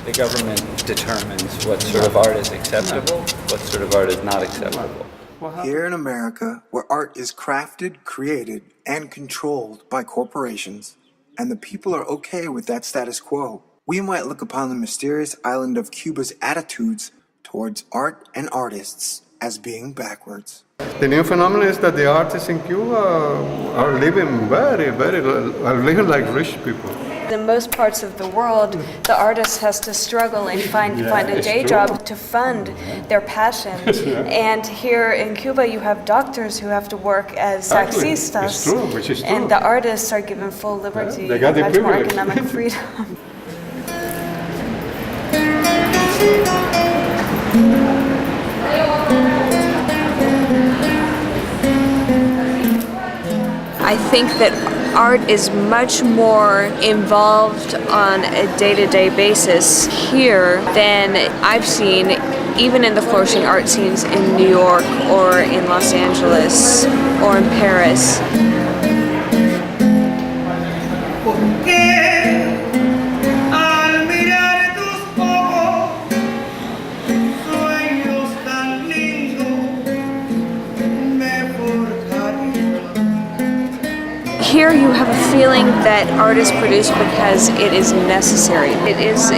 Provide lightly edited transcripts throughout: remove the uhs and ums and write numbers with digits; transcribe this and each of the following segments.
The government determines what sort of art is acceptable, what sort of art is not acceptable. Here in America, where art is crafted, created, and controlled by corporations, and the people are okay with that status quo, we might look upon the mysterious island of Cuba's attitudes towards art and artists as being backwards. The new phenomenon is that the artists in Cuba are living are living like rich people. In most parts of the world, the artist has to struggle and find a day job to fund their passion. And here in Cuba, you have doctors who have to work as taxistas. It's true, which is true. And the artists are given full liberty, they got the much more privilege. economic freedom. I think that art is much more involved on a day-to-day basis here than I've seen even in the flourishing art scenes in New York or in Los Angeles or in Paris. Here you have a feeling that art is produced because it is necessary. It's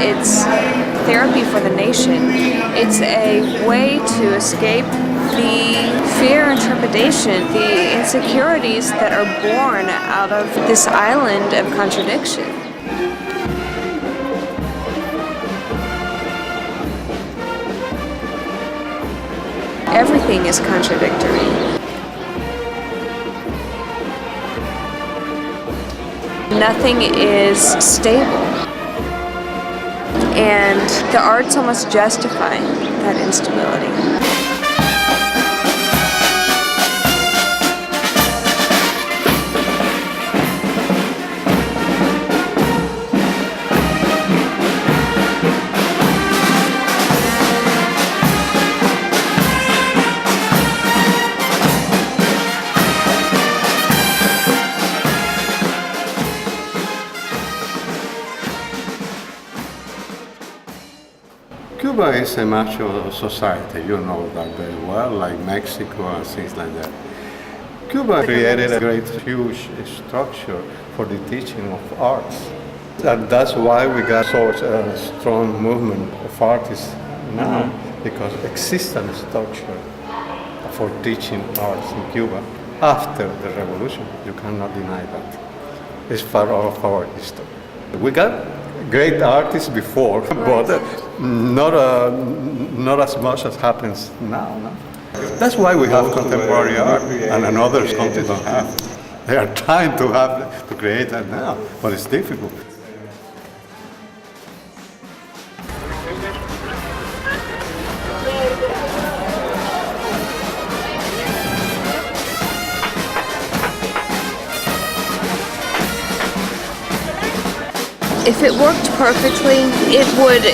therapy for the nation. It's a way to escape the fear and trepidation, the insecurities that are born out of this island of contradiction. Everything is contradictory. Nothing is stable, and the arts almost justify that instability. Cuba is a macho society, you know that very well, like Mexico and things like that. Cuba created a great, huge structure for the teaching of arts. And that's why we got such a strong movement of artists now, because exists a structure for teaching arts in Cuba after the revolution. You cannot deny that. It's part of our history. We got great artists before, but not as much as happens now. No? That's why we have contemporary art, and other countries don't have. They are trying to create that now, but it's difficult. If it worked perfectly, it would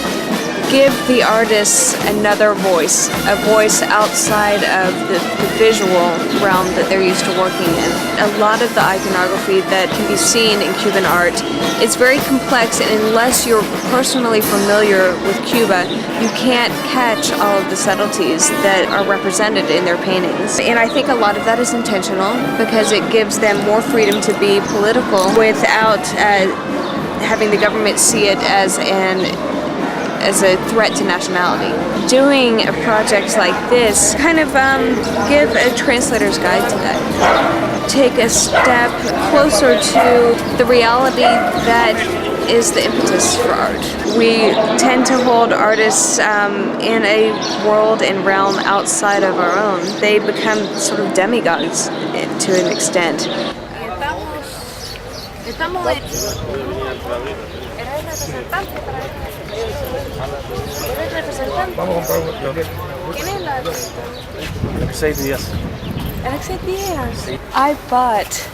give the artists another voice, a voice outside of the visual realm that they're used to working in. A lot of the iconography that can be seen in Cuban art is very complex, and unless you're personally familiar with Cuba, you can't catch all of the subtleties that are represented in their paintings. And I think a lot of that is intentional because it gives them more freedom to be political without having the government see it as a threat to nationality. Doing a project like this kind of give a translator's guide to that. Take a step closer to the reality that is the impetus for art. We tend to hold artists in a world and realm outside of our own. They become sort of demigods to an extent. I bought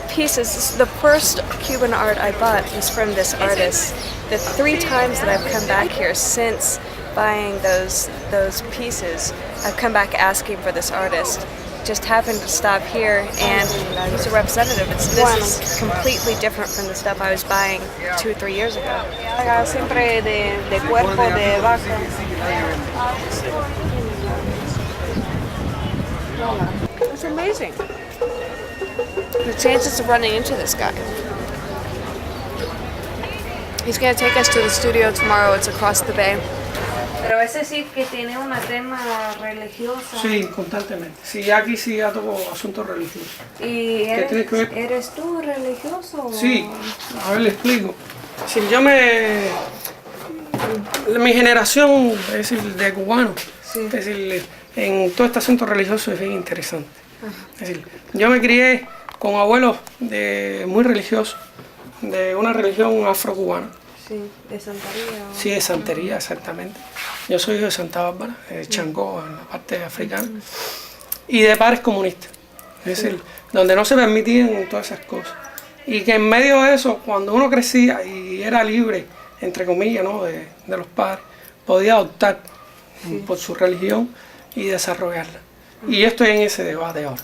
pieces. The first Cuban art I bought was from this artist. The 3 times that I've come back here since buying those pieces, I've come back asking for this artist just happened to stop here, and he's a representative. This is completely different from the stuff I was buying 2 or 3 years ago. Siempre de cuerpo de vaca. It's amazing. The chances of running into this guy. He's gonna take us to the studio tomorrow. It's across the bay. Pero ese sí que tiene una tema religiosa. Sí, constantemente. Sí, aquí sí ya toco asuntos religiosos. ¿Y ¿Qué tiene que ver? eres tú religioso? Sí, a ver, le explico. Si mi generación, es decir, de cubano, es decir, en todo este asunto religioso es bien interesante. Es decir, yo me crié con abuelos muy religiosos, de una religión afrocubana. Sí, de santería. Sí, de santería, exactamente. Yo soy hijo de Santa Bárbara, de Changó, en la parte africana, y de padres comunistas, es decir, donde no se permitían todas esas cosas. Y que en medio de eso, cuando uno crecía y era libre, entre comillas, ¿no? de los padres, podía optar por su religión y desarrollarla. Y yo estoy en ese debate ahora.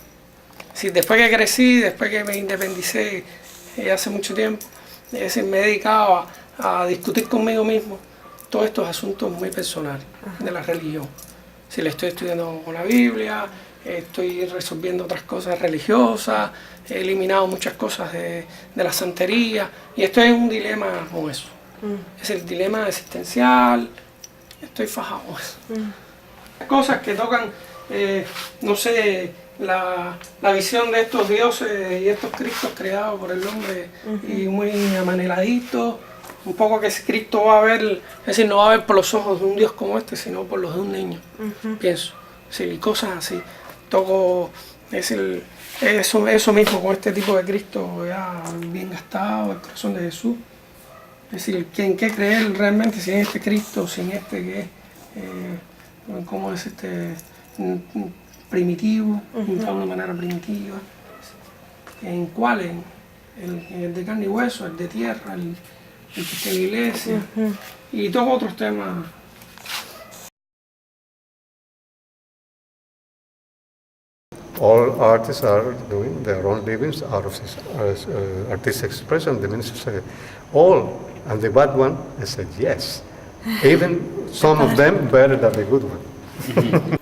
Si después que crecí, después que me independicé hace mucho tiempo, es decir, me he dedicado a discutir conmigo mismo todos estos asuntos muy personales de la religión. Si le estoy estudiando con la Biblia, estoy resolviendo otras cosas religiosas, he eliminado muchas cosas de la santería y estoy en un dilema con eso. Es el dilema existencial, estoy fajado con eso. Cosas que tocan, no sé, la visión de estos dioses y estos cristos creados por el hombre y muy amaneladitos. Un poco que ese Cristo va a ver, es decir, no va a ver por los ojos de un Dios como este, sino por los de un niño, pienso. Sí, y cosas así. Toco, es decir, eso mismo con este tipo de Cristo ya bien gastado, el corazón de Jesús. Es decir, ¿en qué creer realmente? Si en este Cristo, sin este que es, cómo es primitivo, pintado de una manera primitiva. ¿En cuál? En el de carne y hueso, el de tierra, el que está en la iglesia, y todos otros temas. All artists are doing their own livings out of this artistic expression. The minister said, all, and the bad one, I said, yes. Even some of them better than the good one.